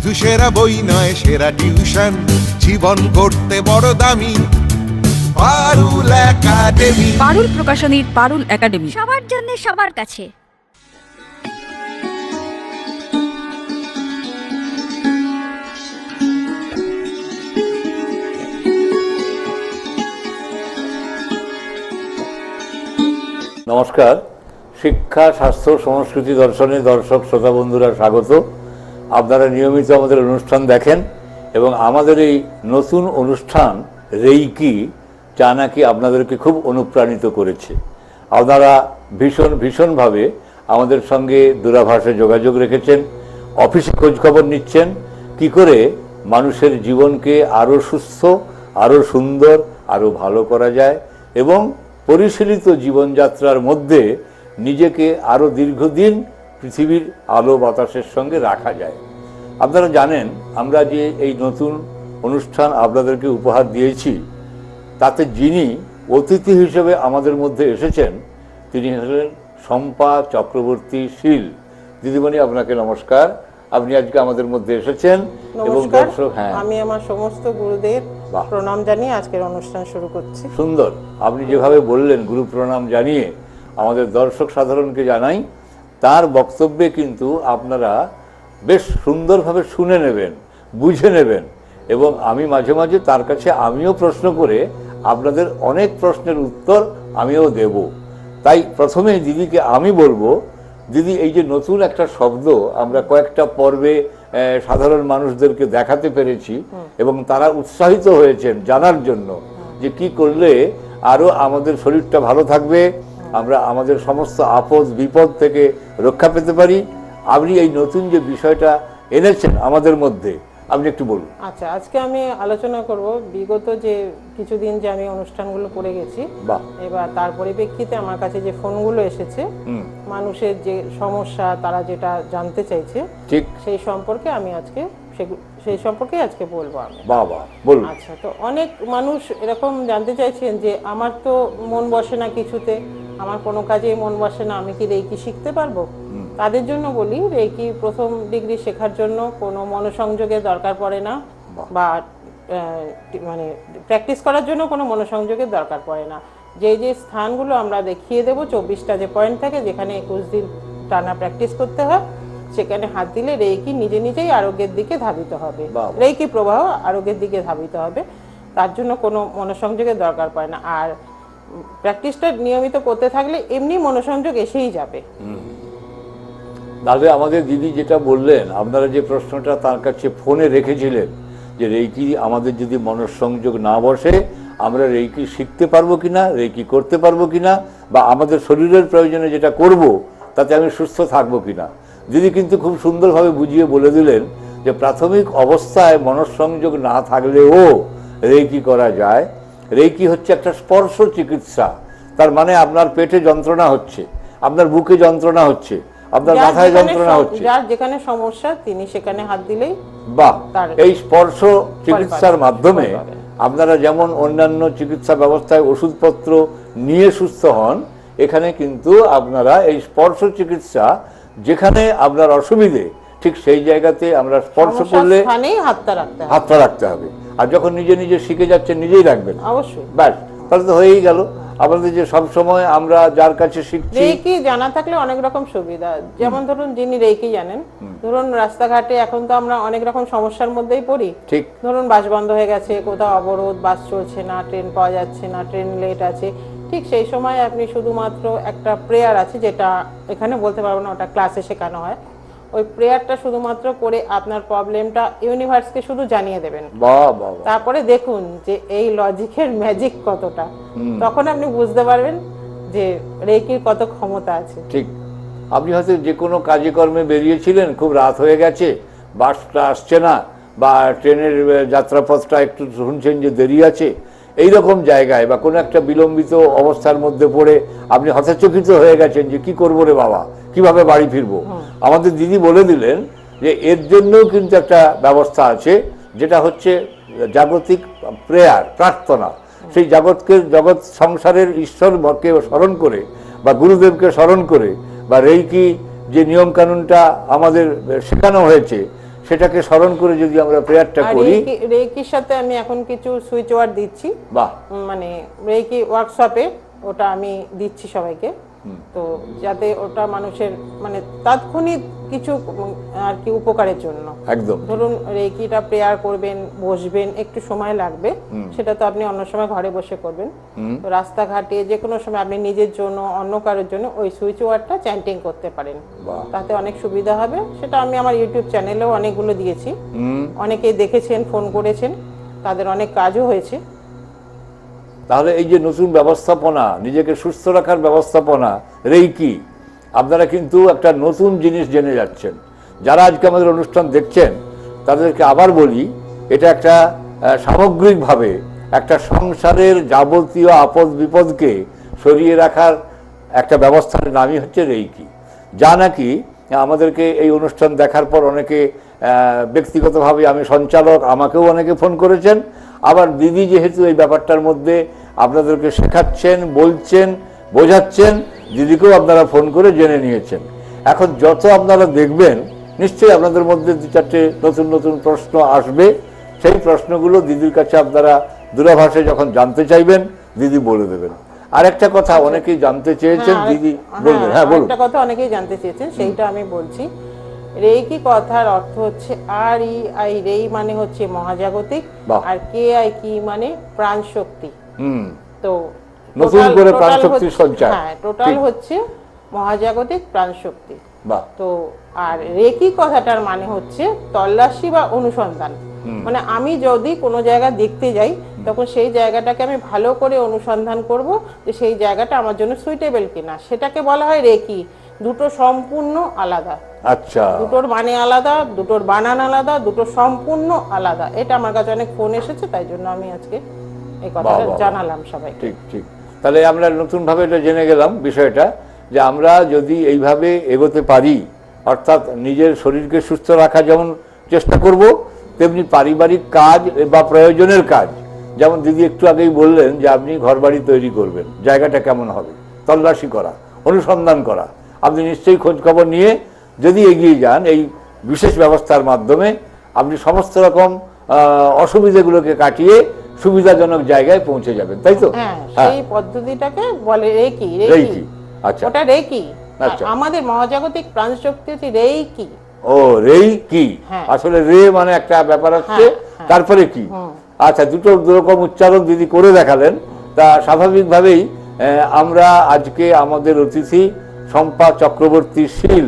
শুধু সেরা বই নয়, সেরা টিউশন, জীবন গড়তে বড় দামি পারুল একাডেমি। পারুল প্রকাশনীর পারুল একাডেমি, সবার জন্য সবার কাছে। নমস্কার। শিক্ষা, স্বাস্থ্য, সংস্কৃতি, দর্শনের দর্শক শ্রোতা বন্ধুরা স্বাগত। আপনারা নিয়মিত আমাদের অনুষ্ঠান দেখেন এবং আমাদের এই নতুন অনুষ্ঠান রেইকি যা নাকি আপনাদেরকে খুব অনুপ্রাণিত করেছে। আপনারা ভীষণভাবে আমাদের সঙ্গে দূরভাষে যোগাযোগ রেখেছেন, অফিসে খোঁজখবর নিচ্ছেন কি করে মানুষের জীবনকে আরও সুস্থ, আরও সুন্দর, আরও ভালো করা যায় এবং পরিশীলিত জীবনযাত্রার মধ্যে নিজেকে আরও দীর্ঘদিন পৃথিবীর আলো বাতাসের সঙ্গে রাখা যায়। আপনারা জানেন আমরা যে এই নতুন অনুষ্ঠান আপনাদেরকে উপহার দিয়েছি, তাতে যিনি অতিথি হিসেবে আমাদের মধ্যে এসেছেন তিনি হলেন শম্পা চক্রবর্তী শীল। দিদিমণি, আপনাকে নমস্কার। আপনি আজকে আমাদের মধ্যে এসেছেন এবং দর্শক, হ্যাঁ, আমি আমার সমস্ত গুরুদের প্রণাম জানিয়ে আজকের অনুষ্ঠান শুরু করছি। সুন্দর, আপনি যেভাবে বললেন গুরু প্রণাম জানিয়ে আমাদের দর্শক সাধারণকে জানাই, তার বক্তব্যে কিন্তু আপনারা বেশ সুন্দরভাবে শুনে নেবেন, বুঝে নেবেন এবং আমি মাঝে মাঝে তার কাছে আমিও প্রশ্ন করে আপনাদের অনেক প্রশ্নের উত্তর আমিও দেব। তাই প্রথমে দিদিকে আমি বলবো, দিদি, এই যে নতুন একটা শব্দ আমরা কয়েকটা পর্বে সাধারণ মানুষদেরকে দেখাতে পেরেছি এবং তারা উৎসাহিত হয়েছেন জানার জন্য যে কি করলে আরো আমাদের শরীরটা ভালো থাকবে, আমরা আমাদের সমস্ত আপদ বিপদ থেকে রক্ষা পেতে পারি। আপনি এই নতুন যে বিষয়টা এনেছেন আমাদের মধ্যে, আপনি একটু বলুন। আচ্ছা, আজকে আমি আলোচনা করব বিগত যে কিছুদিন যে আমি অনুষ্ঠানগুলো করে গেছি, এবার তার পরিপ্রেক্ষিতে আমার কাছে যে ফোনগুলো এসেছে, মানুষের যে সমস্যা তারা যেটা জানতে চাইছে, ঠিক সেই সম্পর্কে আমি আজকে আজকে বলবো আমি। বাবা, বলুন। আচ্ছা, তো অনেক মানুষ এরকম জানতে চাইছেন যে আমার তো মন বসে না কিছুতে, আমার কোনো কাজেই মন বসে না, আমি কি রেইকি শিখতে পারবো? তাদের জন্য বলি, রেইকি প্রথম ডিগ্রি শেখার জন্য কোনো মনোসংযোগের দরকার পড়ে না, বা মানে প্র্যাকটিস করার জন্য কোনো মনোসংযোগের দরকার পড়ে না। যে যে স্থানগুলো আমরা দেখিয়ে দেবো, 24টা যে পয়েন্ট থাকে যেখানে 21 দিন টানা প্র্যাকটিস করতে হয়, সেখানে হাত দিলে রেইকি নিজে নিজেই আরোগ্যের দিকে ধাবিত হবে, রেইকি প্রবাহ আরোগ্যের দিকে ধাবিত হবে। তার জন্য কোনো মনোসংযোগের দরকার পড়ে না। আর প্র্যাকটিসটা নিয়মিত করতে থাকলে এমনি মনোসংযোগ এসেই যাবে। তাহলে আমাদের দিদি যেটা বললেন, আপনারা যে প্রশ্নটা তার কাছে ফোনে রেখেছিলেন যে রেইকি আমাদের যদি মনঃসংযোগ না বসে আমরা রেইকি শিখতে পারবো কিনা, রেইকি করতে পারবো কিনা, বা আমাদের শরীরের প্রয়োজনে যেটা করব তাতে আমি সুস্থ থাকবো কিনা, দিদি কিন্তু খুব সুন্দরভাবে বুঝিয়ে বলে দিলেন যে প্রাথমিক অবস্থায় মনঃসংযোগ না থাকলেও রেইকি করা যায়। রেইকি হচ্ছে একটা স্পর্শ চিকিৎসা। তার মানে আপনার পেটে যন্ত্রণা হচ্ছে, আপনার বুকে যন্ত্রণা হচ্ছে, আপনার মাথায় যন্ত্রণা হচ্ছে, যার যেখানে সমস্যা তিনি সেখানে হাত দিলেই বাহ, এই স্পর্শ চিকিৎসার মাধ্যমে আপনারা যেমন অন্যান্য চিকিৎসা ব্যবস্থায় ওষুধপত্র নিয়ে সুস্থ হন, এখানে কিন্তু আপনারা এই স্পর্শ চিকিৎসা যেখানে আপনার অসুবিধে ঠিক সেই জায়গাতে আমরা স্পর্শ করলে হাতটা রাখতে হবে। আর যখন নিজে নিজে শিখে যাচ্ছেন নিজেই রাখবেন, অবশ্যই, ব্যাস, তাহলে তো হয়েই গেল। আমাদের যে সব সময় আমরা যার কাছে শিখছি, রেইকি জানা থাকলে অনেক রকম সুবিধা। যেমন ধরুন, যিনি রেইকি জানেন, ধরুন রাস্তাঘাটে এখন তো আমরা অনেক রকম সমস্যার মধ্যেই পড়ি, ঠিক ধরুন বাস বন্ধ হয়ে গেছে, কোথাও অবরোধ, বাস চলছে না, ট্রেন পাওয়া যাচ্ছে না, ট্রেন লেট আছে, ঠিক সেই সময় আপনি শুধুমাত্র একটা প্রেয়ার আছে, যেটা এখানে বলতে পারবো না, ওটা ক্লাসে শেখানো হয়, ওই প্রেয়ারটা শুধুমাত্র করে আপনার প্রবলেমটা ইউনিভার্সকে শুধু জানিয়ে দেবেন। তারপরে দেখুন যে এই লজিকের ম্যাজিক কতটা, তখন আপনি বুঝতে পারবেন যে রেইকির কত ক্ষমতা আছে। ঠিক, আপনি হয়তো যে কোনো কাজে কর্মে বেরিয়েছিলেন, খুব রাত হয়ে গেছে, বাসটা আসছে না, বা ট্রেনের যাত্রাপথটা একটু শুনছেন যে দেরি আছে, এইরকম জায়গায় বা কোনো একটা বিলম্বিত অবস্থার মধ্যে পড়ে আপনি হতচকিত হয়ে গেছেন যে কি করবো রে বাবা, কিভাবে বাড়ি ফিরবো। আমাদের দিদি বলে দিলেন যে এর জন্যও কিন্তু একটা ব্যবস্থা আছে, যেটা হচ্ছে জাগতিক প্রেয়ার, প্রার্থনা। সেই জগৎ সংসারের ঈশ্বরকে স্মরণ করে বা গুরুদেবকে স্মরণ করে বা রেইকি যে নিয়মকানুনটা আমাদের শেখানো হয়েছে সেটাকে স্মরণ করে যদি আমরা প্রেয়ারটা আর করি। রেকির সাথে আমি এখন কিছু সুইচ ওয়ার্ড দিচ্ছি, বাহ, মানে রেকি ওয়ার্কশপে ওটা আমি দিচ্ছি সবাইকে, তো যাতে ওটা মানুষের মানে তাৎক্ষণিক কিছু আর কি উপকারের জন্য। একদম ধরুন রেকিটা প্রেয়ার করবেন, বসবেন, একটু সময় লাগবে, সেটা তো আপনি অন্য সময় ঘরে বসে করবেন। তো রাস্তাঘাটে যে কোনো সময় আপনি নিজের জন্য, অন্য কারোর জন্য ওই সুইচ ওয়ার্ডটা চ্যান্টিং করতে পারেন, বাহ। তাতে অনেক সুবিধা হবে। সেটা আমি আমার ইউটিউব চ্যানেলেও অনেকগুলো দিয়েছি, অনেকেই দেখেছেন, ফোন করেছেন, তাদের অনেক কাজও হয়েছে। তাহলে এই যে নতুন ব্যবস্থাপনা, নিজেকে সুস্থ রাখার ব্যবস্থাপনা রেইকি, আপনারা কিন্তু একটা নতুন জিনিস জেনে যাচ্ছেন। যারা আজকে আমাদের অনুষ্ঠান দেখছেন তাদেরকে আবার বলি, এটা একটা সামগ্রিকভাবে একটা সংসারের যাবতীয় আপদ বিপদকে সরিয়ে রাখার একটা ব্যবস্থার নামই হচ্ছে রেইকি, যা নাকি আমাদেরকে এই অনুষ্ঠান দেখার পর অনেকে ব্যক্তিগতভাবে, আমি সঞ্চালক, আমাকেও অনেকে ফোন করেছেন। আবার দিদি যেহেতু এই ব্যাপারটার মধ্যে আপনাদেরকে শেখাচ্ছেন, বলছেন, বোঝাচ্ছেন, দিদিকেও আপনারা ফোন করে জেনে নিয়েছেন। এখন যত আপনারা দেখবেন নিশ্চয়ই আপনাদের মধ্যে দু চারটে নতুন নতুন প্রশ্ন আসবে। সেই প্রশ্নগুলো দিদির কাছে আপনারা দূরভাষে যখন জানতে চাইবেন দিদি বলে দেবেন। আর একটা কথা অনেকেই জানতে চেয়েছেন, দিদি বলবেন। হ্যাঁ বলুন। একটা কথা অনেকেই জানতে চেয়েছেন, সেইটা আমি বলছি। রেকি কথার অর্থ হচ্ছে REI, রেই মানে হচ্ছে মহাজাগতিক, আর KI কি মানে প্রাণ শক্তি। তো নতুন করে প্রাণ শক্তি সঞ্চার, হ্যাঁ, টোটাল হচ্ছে মহাজাগতিক প্রাণ শক্তি। বাহ। তো আর রেকি কথাটার মানে হচ্ছে তল্লাশি বা অনুসন্ধান। মানে আমি যদি কোনো জায়গা দেখতে যাই, তখন সেই জায়গাটাকে আমি ভালো করে অনুসন্ধান করব যে সেই জায়গাটা আমার জন্য সুইটেবল কিনা, সেটাকে বলা হয় রেকি। দুটো সম্পূর্ণ আলাদা। আচ্ছা, দুটোর মানে আলাদা, দুটোর বানান আলাদা, দুটো সম্পূর্ণ আলাদা। এটা আমার কাছে অনেক ফোন এসেছে, তাই জন্য আমি আজকে এই কথাটা জানালাম সবাই। ঠিক ঠিক। তাহলে আমরা নতুনভাবে এটা জেনে গেলাম বিষয়টা, যে আমরা যদি এইভাবে এগোতে পারি, অর্থাৎ নিজের শরীরকে সুস্থ রাখা যেমন চেষ্টা করব, তেমনি পারিবারিক কাজ বা প্রয়োজনের কাজ, যেমন দিদি একটু আগেই বললেন যে আপনি ঘরবাড়ি তৈরি করবেন, জায়গাটা কেমন হবে, তল্লাশি করা, অনুসন্ধান করা, আপনি নিশ্চয়ই খোঁজ খবর নিয়ে যদি এগিয়ে যান এই বিশেষ ব্যবস্থার মাধ্যমে, আপনি সমস্ত রকম অসুবিধাগুলোকে কাটিয়ে সুবিধাজনক জায়গায় পৌঁছে যাবেন, তাই তো? হ্যাঁ, সেই পদ্ধতিটাকে বলে রেকি। রেকি, আচ্ছা, ওটা রেকি। আচ্ছা। আমাদের মহাজাগতিক প্রাণ শক্তি হচ্ছে রেকি। ও রেকি, আসলে রে মানে একটা ব্যাপার হচ্ছে, তারপরে কি? আচ্ছা, দুটো দুরকম উচ্চারণ দিদি করে দেখালেন। তা স্বাভাবিকভাবেই আমরা আজকে আমাদের অতিথি শম্পা চক্রবর্তী শীল,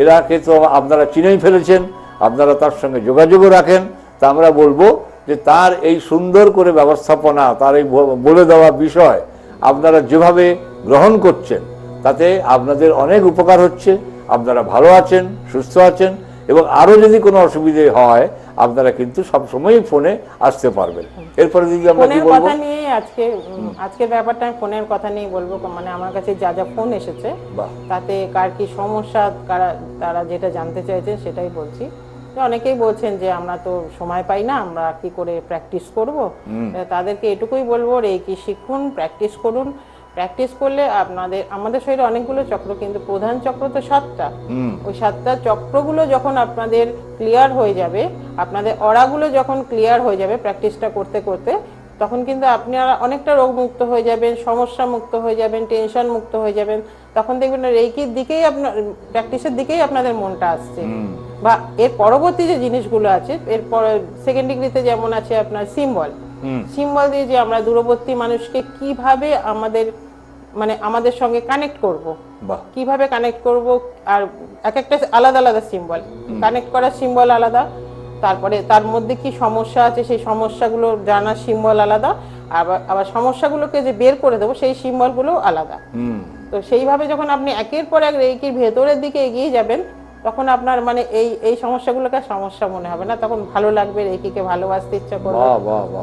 এরাকে তো আপনারা চিনেই ফেলেছেন, আপনারা তার সঙ্গে যোগাযোগও রাখেন। তা আমরা বলবো যে তার এই সুন্দর করে ব্যবস্থাপনা, তার এই বলে দেওয়া বিষয় আপনারা যেভাবে গ্রহণ করছেন, তাতে আপনাদের অনেক উপকার হচ্ছে, আপনারা ভালো আছেন, সুস্থ আছেন, এবং আরও যদি কোনো অসুবিধে হয় আপনারা কিন্তু সবসময় ফোনে আসতে পারবেন। এরপরে দিদি আমরা কি বলবো? কথা নিয়ে আজকের ব্যাপারটা আমি ফোনের কথা নিয়ে বলবো। মানে আমার কাছে যা যা ফোন এসেছে, তাতে কার কি সমস্যা, তারা যেটা জানতে চাইছে সেটাই বলছি। অনেকেই বলছেন যে আমরা তো সময় পাই না, আমরা কি করে প্র্যাকটিস করব। তাদেরকে এটুকুই বলবো, রেকি শিখুন, প্র্যাকটিস করুন। প্র্যাকটিস করলে আমাদের শরীরে অনেকগুলো চক্র, কিন্তু প্রধান চক্র তো 7টা। ওই 7টা চক্রগুলো যখন আপনাদের ক্লিয়ার হয়ে যাবে, আপনাদের অরাগুলো যখন ক্লিয়ার হয়ে যাবে প্র্যাকটিসটা করতে করতে, তখন কিন্তু আপনারা অনেকটা রোগ মুক্ত হয়ে যাবেন, সমস্যা মুক্ত হয়ে যাবেন, টেনশন মুক্ত হয়ে যাবেন। তখন দেখবেন রেকির দিকেই প্র্যাকটিসের দিকেই আপনাদের মনটা আসছে। বা এর পরবর্তী যে জিনিসগুলো আছে, এরপর সেকেন্ড ডিগ্রিতে যেমন আছে আপনার সিম্বল দিয়ে যে আমরা দূরবর্তী মানুষকে কিভাবে আমাদের সঙ্গে কানেক্ট করব, কিভাবে কানেক্ট করব, আর এক একটা আলাদা আলাদা সিম্বল, কানেক্ট করার সিম্বল আলাদা, তারপরে তার মধ্যে কি সমস্যা আছে সেই সমস্যাগুলো জানার সিম্বল আলাদা, আবার সমস্যাগুলোকে যে বের করে দেবো সেই সিম্বলগুলো আলাদা। তো সেইভাবে যখন আপনি একের পর এক রেকির ভেতরের দিকে এগিয়ে যাবেন, তখন আপনার এই সমস্যাগুলোকে সমস্যা মনে হবে না, তখন ভালো লাগবে, রেকিকে ভালোবাসতে ইচ্ছা করবে।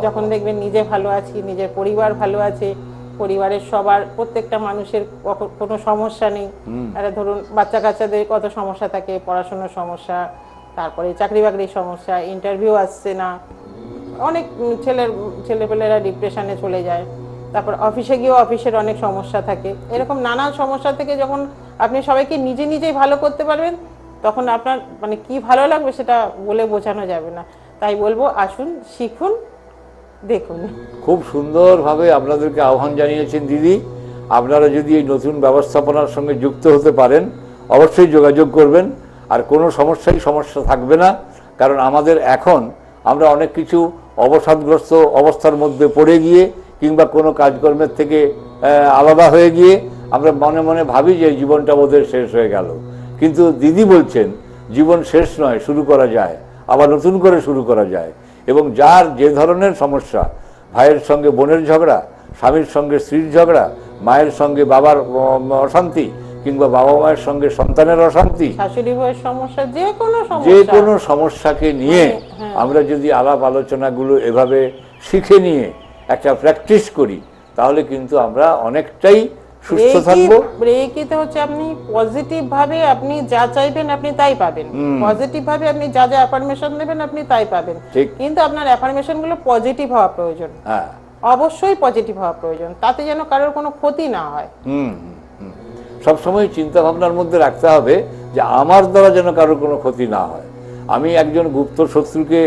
যখন দেখবেন নিজে ভালো আছি, নিজের পরিবার ভালো আছে, পরিবারের সবার প্রত্যেকটা মানুষের কোনো সমস্যা নেই। ধরুন বাচ্চা কাচ্চাদের কত সমস্যা থাকে, পড়াশোনার সমস্যা, তারপরে চাকরি বাকরির সমস্যা, ইন্টারভিউ আসছে না, অনেক ছেলেপেলেরা ডিপ্রেশনে চলে যায়, তারপর অফিসে গিয়েও অফিসের অনেক সমস্যা থাকে। এরকম নানান সমস্যা থেকে যখন আপনি সবাইকে নিজেই ভালো করতে পারবেন, তখন আপনার মানে কি ভালো লাগবে সেটা বলে বোঝানো যাবে না। তাই বলবো আসুন, শিখুন, দেখুন। খুব সুন্দরভাবে আপনাদেরকে আহ্বান জানিয়েছেন দিদি। আপনারা যদি এই নতুন ব্যবস্থাপনার সঙ্গে যুক্ত হতে পারেন অবশ্যই যোগাযোগ করবেন, আর কোনো সমস্যা থাকবে না। কারণ আমাদের এখন আমরা অনেক কিছু অবসাদগ্রস্ত অবস্থার মধ্যে পড়ে গিয়ে কিংবা কোনো কাজকর্মের থেকে আলাদা হয়ে গিয়ে আমরা মনে মনে ভাবি যে জীবনটা বোধহয় শেষ হয়ে গেল, কিন্তু দিদি বলছেন জীবন শেষ নয়, শুরু করা যায়, আবার নতুন করে শুরু করা যায়। এবং যার যে ধরনের সমস্যা, ভাইয়ের সঙ্গে বোনের ঝগড়া, স্বামীর সঙ্গে স্ত্রীর ঝগড়া, মায়ের সঙ্গে বাবার অশান্তি, কিংবা বাবা মায়ের সঙ্গে সন্তানের অশান্তি, শাশুড়ি ভাইয়ের সমস্যা, যে কোনো সমস্যাকে নিয়ে আমরা যদি আলাপ আলোচনাগুলো এভাবে শিখে নিয়ে একটা প্র্যাকটিস করি, তাহলে কিন্তু আমরা অনেকটাই সুস্থ থাকবো। রেকিতে হচ্ছে আপনি পজিটিভ ভাবে আপনি যা চাইবেন আপনি তাই পাবেন, পজিটিভ ভাবে আপনি যা যা অ্যাফার্মেশন দেবেন আপনি তাই পাবেন। কিন্তু আপনার অ্যাফার্মেশন গুলো পজিটিভ হওয়া প্রয়োজন, হ্যাঁ অবশ্যই পজিটিভ হওয়া প্রয়োজন, তাতে যেন কারোর কোনো ক্ষতি না হয়। সবসময় চিন্তা ভাবনার মধ্যে রাখতে হবে যে আমার দ্বারা যেন কারোর কোনো ক্ষতি না হয়। আমি একজন গুপ্ত শত্রুকে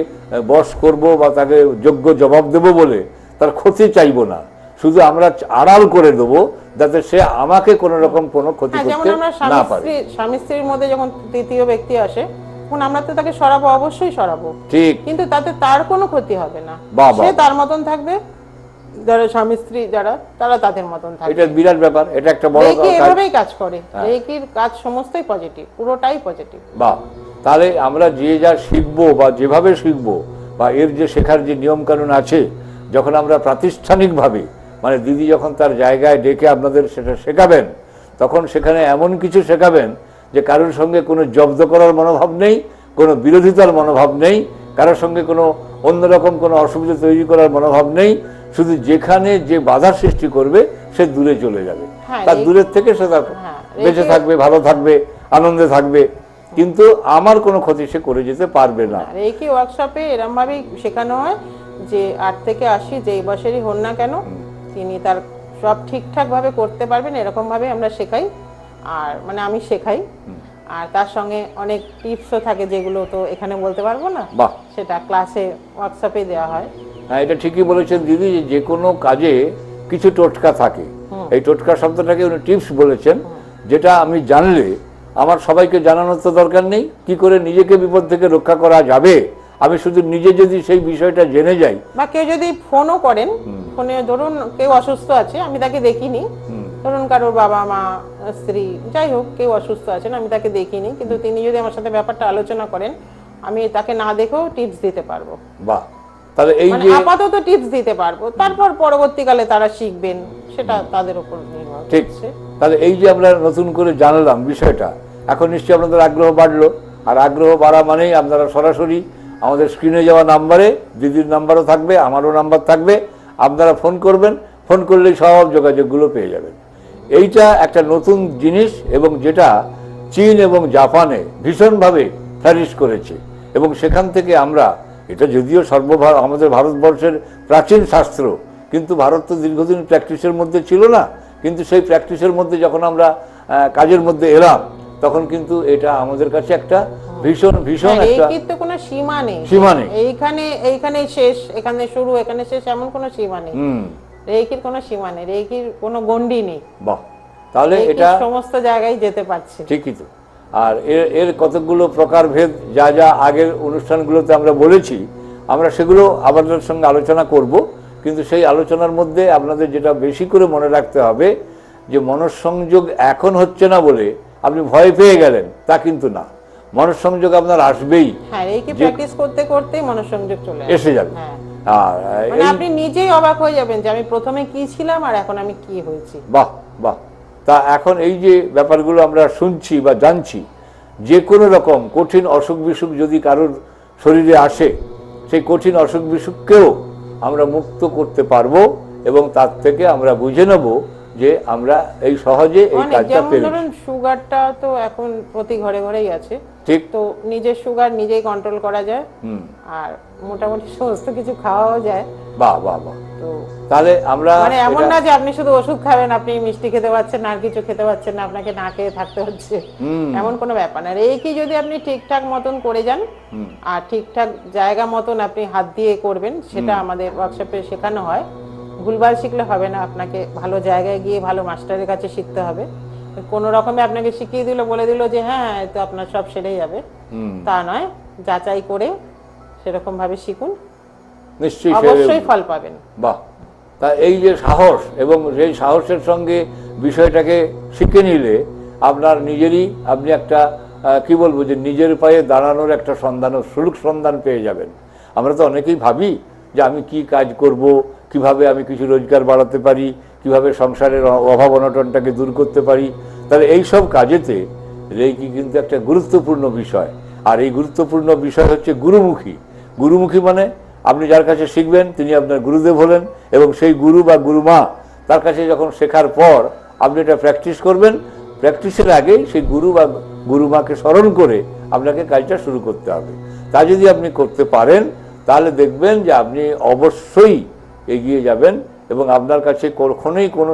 বশ করব বা তাকে যোগ্য জবাব দেব বলে তার ক্ষতি চাইবো না, শুধু আমরা আড়াল করে দেবো যাতে সে আমাকে কোনো রকম কোনো ক্ষতি করতে না পারে। স্বামী স্ত্রীর মধ্যে যখন তৃতীয় ব্যক্তি আসে তখন আমরা তো তাকে সরাবো, অবশ্যই সরাবো, ঠিক, কিন্তু তাতে তার কোনো ক্ষতি হবে না, সে তার মতন থাকবে, যারা স্বামী স্ত্রী যারা তারা তাদের মতন থাকবে। এটা বিরাট ব্যাপার, এটা একটা বড় কাজ। এভাবেই কাজ করে, রেকির কাজ সমস্তই পজিটিভ, পুরোটাই পজিটিভ। বাহ, তাহলে আমরা যে যা শিখবো বা যেভাবে শিখবো বা এর যে শেখার যে নিয়ম কানুন আছে, যখন আমরা প্রাতিষ্ঠানিকভাবে মানে দিদি যখন তার জায়গায় ডেকে আপনাদের সেটা শেখাবেন, তখন সেখানে এমন কিছু শেখাবেন যে কারোর সঙ্গে কোনো জব্দ করার মনোভাব নেই, কোনো বিরোধিতার মনোভাব নেই, কারোর সঙ্গে কোনো অন্যরকম কোনো অসুবিধা তৈরি করার মনোভাব নেই। শুধু যেখানে যে বাধার সৃষ্টি করবে সে দূরে চলে যাবে, তার দূরের থেকে সে তার বেঁচে থাকবে, ভালো থাকবে, আনন্দে থাকবে, কিন্তু আমার কোনো ক্ষতি সে করে যেতে পারবে না। রেকি ওয়ার্কশপে এরকম ভাবেই শেখানো হয় যে 8 থেকে 80 যেই বয়সেরই হন না কেন তিনি তার সব ঠিকঠাক ভাবে করতে পারবেন, এরকম ভাবে আমরা শেখাই। আর মানে আমি শেখাই, আর তার সঙ্গে অনেক টিপসও থাকে যেগুলো তো এখানে বলতে পারবো না, সেটা ক্লাসে ওয়ার্কশপে দেওয়া হয়। হ্যাঁ, এটা ঠিকই বলেছেন দিদি, যে কোনো কাজে কিছু টোটকা থাকে। এই টোটকা শব্দটাকে উনি টিপস বলেছেন, যেটা আমি জানলে আমার সবাইকে জানানোর তো দরকার নেই। কি করে নিজেকে বিপদ থেকে রক্ষা করা যাবে, আমি শুধু নিজে যদি সেই বিষয়টা জেনে যাই, বা কেউ যদি ফোনও করেন, ফোনে ধরুন কেউ অসুস্থ আছে, আমি তাকে দেখিনি, ধরুন কারোর বাবা মা স্ত্রী যাই হোক কেউ অসুস্থ আছেন, আমি তাকে দেখিনি, কিন্তু তিনি যদি আমার সাথে ব্যাপারটা আলোচনা করেন, আমি তাকে না দেখেও টিপস দিতে পারবো। বাহ, তাহলে এই যে আপাতত টিপস দিতে পারবো, তারপর পরবর্তীকালে তারা শিখবেন, সেটা তাদের উপর নির্ভর করছে। তাহলে এই যে আমরা নতুন করে জানলাম বিষয়টা, এখন নিশ্চয়ই আপনাদের আগ্রহ বাড়লো, আর আগ্রহ বাড়া মানেই আপনারা সরাসরি আমাদের স্ক্রিনে যাওয়া নাম্বারে, দিদির নাম্বারও থাকবে, আমারও নাম্বার থাকবে, আপনারা ফোন করবেন, ফোন করলেই সব যোগাযোগগুলো পেয়ে যাবেন। এইটা একটা নতুন জিনিস, এবং যেটা চীন এবং জাপানে ভীষণভাবে ফ্লারিশ করেছে, এবং সেখান থেকে আমরা, এটা যদিও আমাদের ভারতবর্ষের প্রাচীন শাস্ত্র, কিন্তু ভারত তো দীর্ঘদিন প্র্যাকটিসের মধ্যে ছিল না, কিন্তু সেই প্র্যাকটিসের মধ্যে যখন আমরা কাজের মধ্যে এলাম, তখন কিন্তু এটা আমাদের কাছে একটা ভীষণ ভীষণ একটা কোনো সীমা নেই, এইখানে শেষ, এখানে শুরু, এখানে শেষ, এমন কোনো সীমা নেই। রেকির কোনো সীমা নেই, রেকির কোনো গণ্ডি নেই। বাহ, তাহলে এটা সমস্ত জায়গায় যেতে পারছে। ঠিকই তো। আর এর কতগুলো প্রকারভেদ যা যা আগের অনুষ্ঠানগুলোতে আমরা বলেছি, আমরা সেগুলো আপনাদের সঙ্গে আলোচনা করব, কিন্তু সেই আলোচনার মধ্যে আপনাদের যেটা বেশি করে মনে রাখতে হবে যে মনঃসংযোগ এখন হচ্ছে না বলে আপনি ভয় পেয়ে গেলেন তা কিন্তু না, মনঃসংযোগ আপনার আসবেই। হ্যাঁ, রেকি প্র্যাকটিস করতে করতে মনঃসংযোগ চলে এসে যাবে। আর মানে আপনি নিজেই অবাক হয়ে যাবেন যে আমি প্রথমে কি ছিলাম আর এখন আমি কি হয়েছি। বাহ বাহ, তা এখন এই যে ব্যাপারগুলো আমরা শুনছি বা জানছি, যে কোনো রকম কঠিন অসুখ বিসুখ যদি কারোর শরীরে আসে, সেই কঠিন অসুখ বিসুখকেও আমরা মুক্ত করতে পারবো, এবং তার থেকে আমরা বুঝে নেব যে আমরা এই সহজে এই কাজটা পেরে। ধরুন সুগারটা তো এখন প্রতি ঘরে ঘরেই আছে, ঠিক তো নিজের সুগার নিজেই কন্ট্রোল করা যায়, আর মোটামুটি সমস্ত কিছু খাওয়াও যায়। বাহ বাহ বাহ, তো তাহলে আমরা মানে এমন এটা- না যে আপনি শুধু ওষুধ খাবেন, আপনি মিষ্টি খেতে পারছেন না, আর কিছু খেতে পারছেন না, আপনাকে না খেয়ে থাকতে হচ্ছে, এমন কোনো ব্যাপার না। রেকি যদি আপনি ঠিকঠাক মতন করে যান আর ঠিকঠাক জায়গা মতন আপনি হাত দিয়ে করবেন, সেটা আমাদের ওয়ার্কশপে শেখানো হয়। ভুলভাল শিখলে হবে না, আপনাকে ভালো জায়গায় গিয়ে ভালো মাস্টারের কাছে শিখতে হবে। কোনো রকমে আপনাকে শিখিয়ে দিল, বলে দিল যে হ্যাঁ তো আপনার সব সেরে যাবে, তা নয়। যাচাই করে সেরকম ভাবে শিখুন, নিশ্চয়ই অবশ্যই ফল পাবেন। বাহ, তা এই যে সাহস এবং সেই সাহসের সঙ্গে বিষয়টাকে শিখে নিলে আপনার নিজেরই আপনি একটা কি বলবো যে নিজের পায়ে দাঁড়ানোর একটা সুলুক সন্ধান পেয়ে যাবেন। আমরা তো অনেকেই ভাবি যে আমি কি কাজ করব, কিভাবে আমি কিছু রোজগার বাড়াতে পারি, কিভাবে সংসারের অভাব অনটনটাকে দূর করতে পারি। তাহলে এই সব কাজেতে রেকি কিন্তু একটা গুরুত্বপূর্ণ বিষয়। আর এই গুরুত্বপূর্ণ বিষয় হচ্ছে গুরুমুখী। গুরুমুখী মানে আপনি যার কাছে শিখবেন তিনি আপনার গুরুদেব হলেন, এবং সেই গুরু বা গুরুমা তার কাছে যখন শেখার পর আপনি এটা প্র্যাকটিস করবেন, প্র্যাকটিসের আগে সেই গুরু বা গুরুমাকে স্মরণ করে আপনাকে কাজটা শুরু করতে হবে। তা যদি আপনি করতে পারেন তাহলে দেখবেন যে আপনি অবশ্যই এগিয়ে যাবেন এবং আপনার কাছে কখনোই কোনো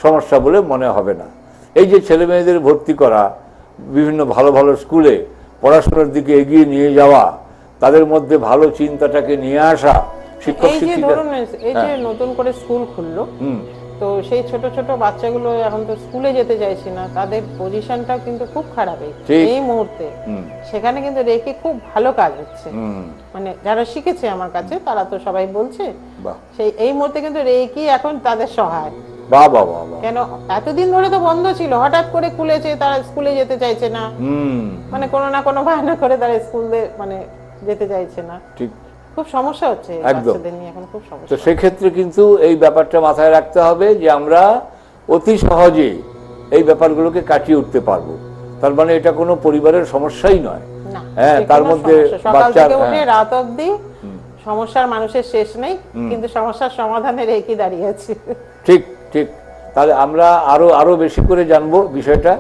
সমস্যা বলে মনে হবে না। এই যে ছেলে মেয়েদের ভর্তি করা, বিভিন্ন ভালো ভালো স্কুলে পড়াশোনার দিকে এগিয়ে নিয়ে যাওয়া, তাদের মধ্যে ভালো চিন্তাটাকে নিয়ে আসা, শিক্ষক এই যে শিক্ষিকা ধরুন এই যে নতুন করে স্কুল খুললো, তো সেই ছোট ছোট বাচ্চাগুলো এখন তো স্কুলে যেতে চাইছে না, তাদের পজিশনটা কিন্তু খুব খারাপ এই মুহূর্তে। সেখানে কিন্তু রেকি খুব ভালো কাজ হচ্ছে, মানে যারা শিখেছে আমার কাছে তারা তো সবাই বলছে সেই এই মুহূর্তে কিন্তু রেকি এখন তাদের সহায়। বাহ বাহ বাহ বাহ। কেন এতদিন ধরে তো বন্ধ ছিল, হঠাৎ করে খুলেছে, তারা স্কুলে যেতে চাইছে না, মানে কোনো না কোনো বাহানা করে তারা স্কুলে মানে যেতে চাইছে না। ঠিক, খুব সমস্যা হচ্ছে একদম। বাচ্চাদের নিয়ে এখন খুব সমস্যা। তো সেক্ষেত্রে কিন্তু এই ব্যাপারটা মাথায় রাখতে হবে যে আমরা অতি সহজে এই ব্যাপারগুলোকে কাটিয়ে উঠতে পারবো। তার মানে এটা কোনো পরিবারের সমস্যাই নয়। না, হ্যাঁ, যে তার কোনো মধ্যে সমস্যা, সকাল বাচ্চার থেকে উঠে রাত অবধি সমস্যার মানুষের শেষ নেই, কিন্তু সমস্যার সমাধানে রেকি দাঁড়িয়ে আছে। ঠিক ঠিক। তাহলে আমরা আরো বেশি করে জানবো বিষয়টা।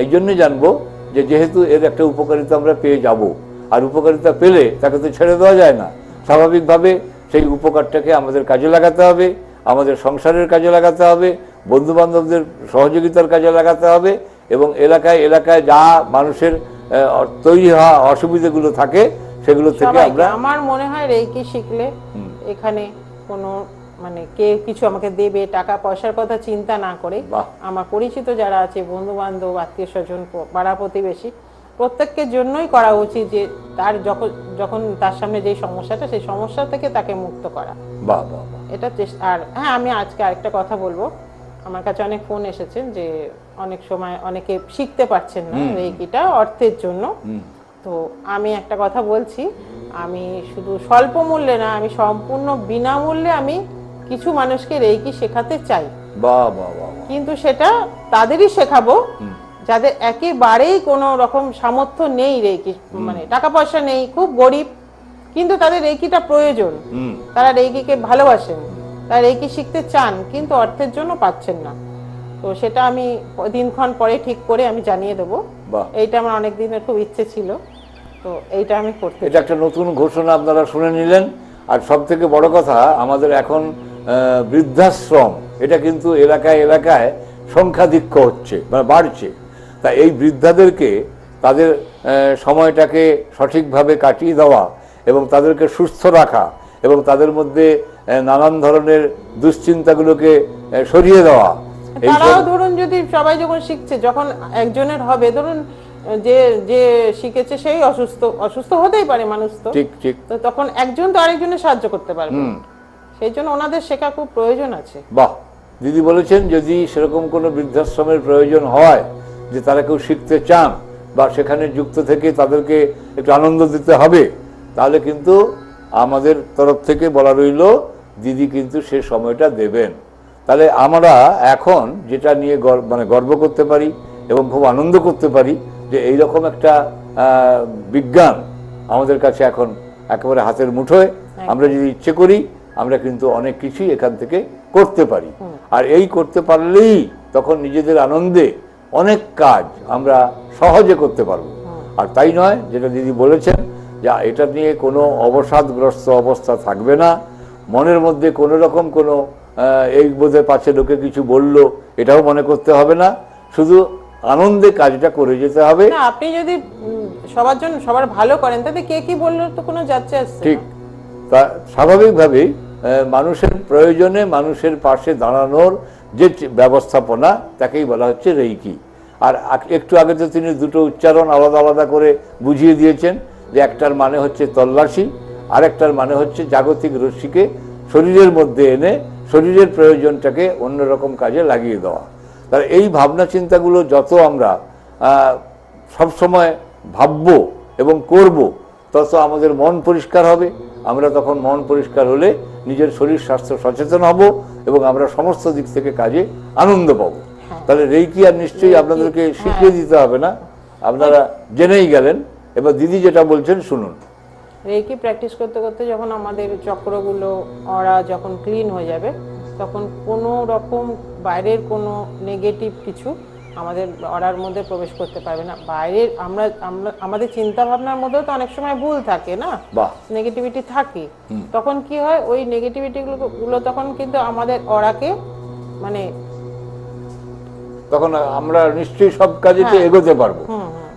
এই জন্য জানবো যে যেহেতু এর একটা উপকারিতা আমরা পেয়ে যাব, আর উপকারিতা পেলে তাকে তো ছেড়ে দেওয়া যায় না। স্বাভাবিকভাবে সেই উপকারটাকে আমাদের কাজে লাগাতে হবে, আমাদের সংসারের কাজে লাগাতে হবে, বন্ধু বান্ধবদের সহযোগিতার কাজে লাগাতে হবে, এবং এলাকায় এলাকায় যা মানুষের তৈরি হওয়া অসুবিধাগুলো থাকে সেগুলো থেকে আমরা। আমার মনে হয় রেকি শিখলে এখানে কোনো মানে কে কিছু আমাকে দেবে, টাকা পয়সার কথা চিন্তা না করে আমার পরিচিত যারা আছে, বন্ধু বান্ধব, আত্মীয় স্বজন, পাড়া প্রতিবেশী, প্রত্যেকের জন্যই করা উচিত যে তার যখন তার সামনে যে সমস্যাটা, সেই সমস্যা থেকে তাকে মুক্ত করা। বাহ বাহ বাহ। এটা আর হ্যাঁ, আমি আজকে আরেকটা কথা বলবো। আমার কাছে অনেক ফোন এসেছেন যে অনেক সময় অনেকে শিখতে পারছেন না রেকিটা অর্থের জন্য। তো আমি একটা কথা বলছি, আমি শুধু স্বল্প মূল্যে না, আমি সম্পূর্ণ বিনামূল্যে আমি কিছু মানুষকে রেকি শেখাতে চাই। বাহ বাহ বাহ। কিন্তু সেটা তাদেরই শেখাবো যাদের একেবারেই কোনো রকম সামর্থ্য নেই, রেকি মানে টাকা পয়সা নেই, খুব গরিব, কিন্তু তাদের রেকিটা প্রয়োজন, তারা রেকিকে ভালোবাসেন, তারা রেকি শিখতে চান কিন্তু অর্থের জন্য পাচ্ছেন না। তো সেটা আমি দিনক্ষণ পরে ঠিক করে আমি জানিয়ে দেবো। এইটা আমার অনেক দিনের খুব ইচ্ছে ছিল, তো এইটা আমি করতে। এটা একটা নতুন ঘোষণা আপনারা শুনে নিলেন। আর সব থেকে বড় কথা, আমাদের এখন বৃদ্ধাশ্রম এটা কিন্তু এলাকায় এলাকায় সংখ্যাধিক্য হচ্ছে বা বাড়ছে। তা এই বৃদ্ধাদেরকে তাদের সময়টাকে সঠিকভাবে কাটিয়ে দেওয়া এবং তাদেরকে সুস্থ রাখা এবং তাদের মধ্যে নানান ধরনের দুশ্চিন্তাগুলোকে সরিয়ে দেওয়া। তারাও ধরুন যদি সবাই যখন শিখছে, যখন একজনের হবে, ধরুন যে যে শিখেছে সেই অসুস্থ হতেই পারে মানুষ, তো ঠিক ঠিক, তো তখন একজন তো আরেকজনের সাহায্য করতে পারবে, সেই জন্য ওনাদের শেখা খুব প্রয়োজন আছে। বাহ, দিদি বলেছেন যদি সেরকম কোনো বৃদ্ধাশ্রমের প্রয়োজন হয়, যে তারা কেউ শিখতে চান বা সেখানে যুক্ত থেকে তাদেরকে একটু আনন্দ দিতে হবে, তাহলে কিন্তু আমাদের তরফ থেকে বলা রইল দিদি কিন্তু সে সময়টা দেবেন। তাহলে আমরা এখন যেটা নিয়ে গর্ব করতে পারি এবং খুব আনন্দ করতে পারি যে এইরকম একটা বিজ্ঞান আমাদের কাছে এখন একেবারে হাতের মুঠোয়। আমরা যদি ইচ্ছে করি আমরা কিন্তু অনেক কিছুই এখান থেকে করতে পারি, আর এই করতে পারলেই তখন নিজেদের আনন্দে অনেক কাজ আমরা সহজে করতে পারবো। আর তাই নয়, যেটা দিদি বলেছেন যে এটা নিয়ে কোনো অবসাদগ্রস্ত অবস্থা থাকবে না, মনের মধ্যে কোনো রকম কোনো এই বোধের পাশে লোকে কিছু বললো এটাও মনে করতে হবে না, শুধু আনন্দে কাজটা করে যেতে হবে। না, আপনি যদি সবার জন্য সবার ভালো করেন তাতে কে কি বললো তো কোনো যাচ্ছে আসছে ঠিক, না। তা স্বাভাবিকভাবেই মানুষের প্রয়োজনে মানুষের পাশে দাঁড়ানোর যে ব্যবস্থাপনা তাকেই বলা হচ্ছে রেইকি। আর একটু আগে তো তিনি দুটো উচ্চারণ আলাদা আলাদা করে বুঝিয়ে দিয়েছেন, যে একটার মানে হচ্ছে তল্লাশি, আরেকটার মানে হচ্ছে জাগতিক রশ্মিকে শরীরের মধ্যে এনে শরীরের প্রয়োজনটাকে অন্যরকম কাজে লাগিয়ে দেওয়া। তার এই ভাবনা চিন্তাগুলো যত আমরা সবসময় ভাববো এবং করব, তত আমাদের মন পরিষ্কার হবে। আমরা তখন মন পরিষ্কার হলে নিজের শরীর স্বাস্থ্য সচেতন হব এবং আমরা সমস্ত দিক থেকে কাজে আনন্দ পাবো। তাহলে রেইকি আর নিশ্চয়ই আপনাদেরকে শিখিয়ে দিতে হবে না, আপনারা জেনেই গেলেন। এবার দিদি যেটা বলছেন শুনুন। রেকি প্র্যাকটিস করতে করতে যখন আমাদের চক্রগুলো অরা যখন ক্লিন হয়ে যাবে, তখন কোনো রকম বাইরের কোনো নেগেটিভ কিছু আমাদের অরার মধ্যে প্রবেশ করতে পারবে না। বাইরের আমরা আমাদের চিন্তা ভাবনার মধ্যেও তো অনেক সময় ভুল থাকে না, নেগেটিভিটি থাকে, তখন কি হয় ওই নেগেটিভিটি গুলো তখন কিন্তু আমাদের অরাকে মানে তখন আমরা নিশ্চয়ই সব কাজেতে এগোতে পারবো।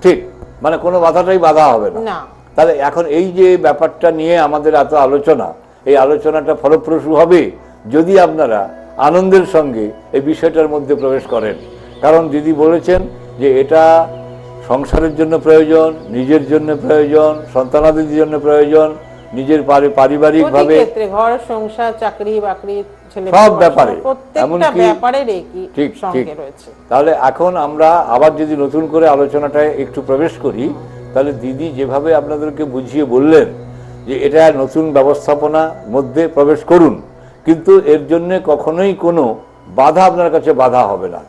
ঠিক, মানে কোনো বাধাটাই বাধা হবে না। তাহলে এখন এই যে ব্যাপারটা নিয়ে আমাদের এত আলোচনা, এই আলোচনাটা ফলপ্রসূ হবে যদি আপনারা আনন্দের সঙ্গে এই বিষয়টার মধ্যে প্রবেশ করেন। কারণ দিদি বলেছেন যে এটা সংসারের জন্য প্রয়োজন, নিজের জন্য প্রয়োজন, সন্তানাদির জন্য প্রয়োজন, নিজের পারিবারিক ভাবে ঘর সংসার চাকরি বাকরি সব ব্যাপারে, এমনকি ঠিক ঠিক। তাহলে এখন আমরা আবার যদি নতুন করে আলোচনাটায় একটু প্রবেশ করি, তাহলে দিদি যেভাবে আপনাদেরকে বুঝিয়ে বললেন যে এটা নতুন ব্যবস্থাপনা মধ্যে প্রবেশ করুন, কিন্তু এর জন্য কখনোই কোনো বাধা আপনার কাছে বাধা হবে না।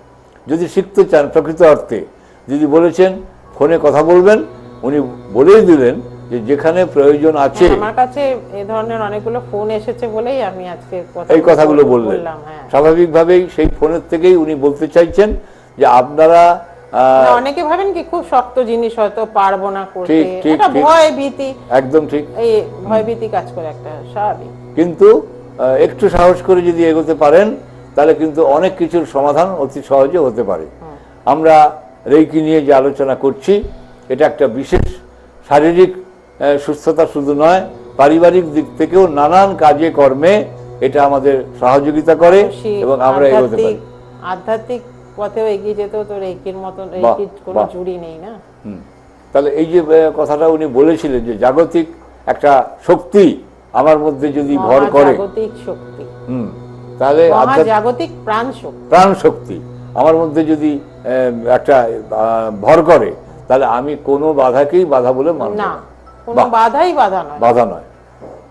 যদি শিখতে চান প্রকৃত অর্থে, দিদি বলেছেন ফোনে কথা বলবেন, উনি বলেই দিলেন যে যেখানে প্রয়োজন আছে। আমার কাছে এই ধরনের অনেকগুলো ফোন এসেছে বলেই আমি আজকে এই কথাগুলো বললেন। স্বাভাবিকভাবেই সেই ফোনের থেকেই উনি বলতে চাইছেন যে আপনারা অনেকে ভাবেন কি খুব শক্ত জিনিস হয়তো পারবো না করতে, এটা ভয় ভীতি, একদম ঠিক, এই ভয় ভীতি কাজ করে একটা স্বাভাবিক। কিন্তু একটু সাহস করে যদি এগোতে পারেন তাহলে কিন্তু অনেক কিছুর সমাধান অতি সহজে হতে পারে। আমরা রেইকি নিয়ে যে আলোচনা করছি, এটা একটা বিশেষ শারীরিক সুস্থতা শুধু নয়, পারিবারিক দিক থেকেও নানান কাজে কর্মে এটা আমাদের সহযোগিতা করে এবং আমরা এগোতে পারি। আধ্যাত্মিক পথেও এগিয়ে যেতে তো রেইকির মতন রেইকির কোনো জুড়ি নেই না। তাহলে এই যে কথাটা উনি বলেছিলেন যে জাগতিক একটা শক্তি আমার মধ্যে যদি ভর করে, জাগতিক শক্তি, তাহলে জাগতিক প্রাণ শক্তি আমার মধ্যে যদি একটা ভর করে, তাহলে আমি কোনো বাধাকেই বাধা বলে মানব না। কোনো বাধা নয়।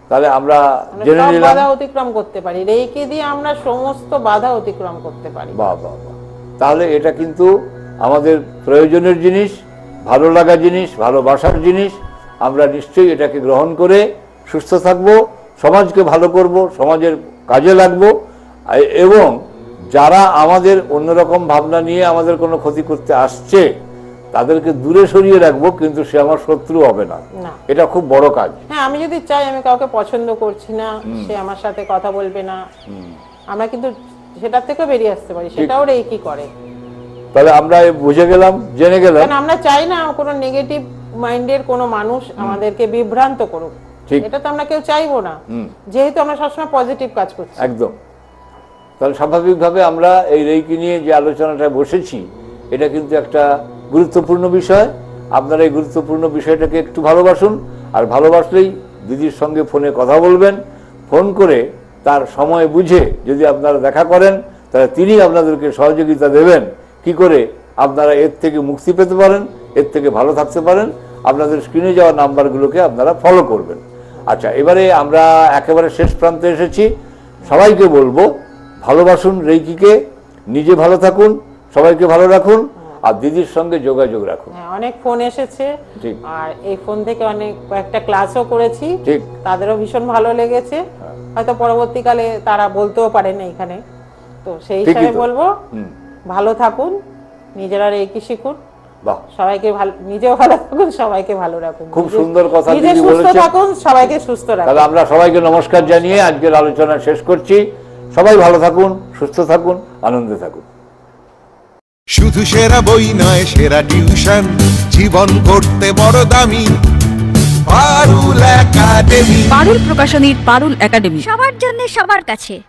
তাহলে আমরা জেনে নিলাম বাধা অতিক্রম করতে পারি, রেইকি দিয়ে আমরা সমস্ত বাধা অতিক্রম করতে পারি। বাহ বাহ বাহ। তাহলে এটা কিন্তু আমাদের প্রয়োজনের জিনিস, ভালো লাগা জিনিস, ভালোবাসার জিনিস। আমরা নিশ্চয়ই এটাকে গ্রহণ করে সুস্থ থাকব, সমাজকে ভালো করব, সমাজের কাজে লাগব, এবং যারা আমাদের অন্যরকম ভাবনা নিয়ে আমাদের কোনো ক্ষতি করতে আসছে তাদেরকে দূরে সরিয়ে রাখবো, কিন্তু সে আমার শত্রু হবে না। এটা খুব বড় কাজ। হ্যাঁ, আমি যদি চাই আমি কাউকে পছন্দ করছি না, সে আমার সাথে কথা বলবে না, আমরা কিন্তু সেটার থেকে বেরিয়ে আসতে পারি, সেটাও রেইকি করে। তাহলে আমরা বুঝে গেলাম, জেনে গেলাম, আমরা চাই না কোনো নেগেটিভ মাইন্ডের কোনো মানুষ আমাদেরকে বিভ্রান্ত করুক, এটা তো আমরা কেউ চাইবো না, যেহেতু আমরা সবসময় পজিটিভ কাজ করছি। একদম। তাহলে স্বাভাবিকভাবে আমরা এই রেইকি নিয়ে যে আলোচনাটা বসেছি, এটা কিন্তু একটা গুরুত্বপূর্ণ বিষয়। আপনারা এই গুরুত্বপূর্ণ বিষয়টাকে একটু ভালোবাসুন, আর ভালোবাসলেই দিদির সঙ্গে ফোনে কথা বলবেন। ফোন করে তার সময় বুঝে যদি আপনারা দেখা করেন, তাহলে তিনি আপনাদেরকে সহযোগিতা দেবেন কি করে আপনারা এর থেকে মুক্তি পেতে পারেন, এর থেকে ভালো থাকতে পারেন। আপনাদের স্ক্রিনে যাওয়া নাম্বারগুলোকে আপনারা ফলো করবেন। আচ্ছা, এবারে আমরা একেবারে শেষ প্রান্তে এসেছি। সবাইকে বলবো, ভালোবাসুন রেইকিকে, নিজে ভালো থাকুন, সবাইকে ভালো রাখুন, আর দিদির সঙ্গে যোগাযোগ রাখুন। অনেক ফোন এসেছে, আর এই ফোন থেকে অনেক কয়েকটা ক্লাসও করেছি, তাদেরও ভীষণ ভালো লেগেছে। হয়তো পরবর্তীকালে তারা বলতেও পারেন এখানে, তো সেই হিসাবে বলবো ভালো থাকুন, নিজেরা রেইকি শিখুন, বাহ, সবাইকে ভালো, নিজেও ভালো থাকুন, সবাইকে ভালো রাখুন। খুব নিজে- সুন্দর কথা নিজে দিদি সুস্থ বলেছেন। থাকুন, সবাইকে সুস্থ রাখুন। তাহলে আমরা সবাইকে নমস্কার জানিয়ে আজকের আলোচনা শেষ করছি। সবাই ভালো থাকুন, সুস্থ থাকুন, আনন্দে থাকুন। শুধু সেরা বই নয়, সেরা টিউশন, জীবন গড়তে বড় দামি পারুল একাডেমি। পারুল প্রকাশনীর পারুল একাডেমি। সবার জন্য সবার কাছে।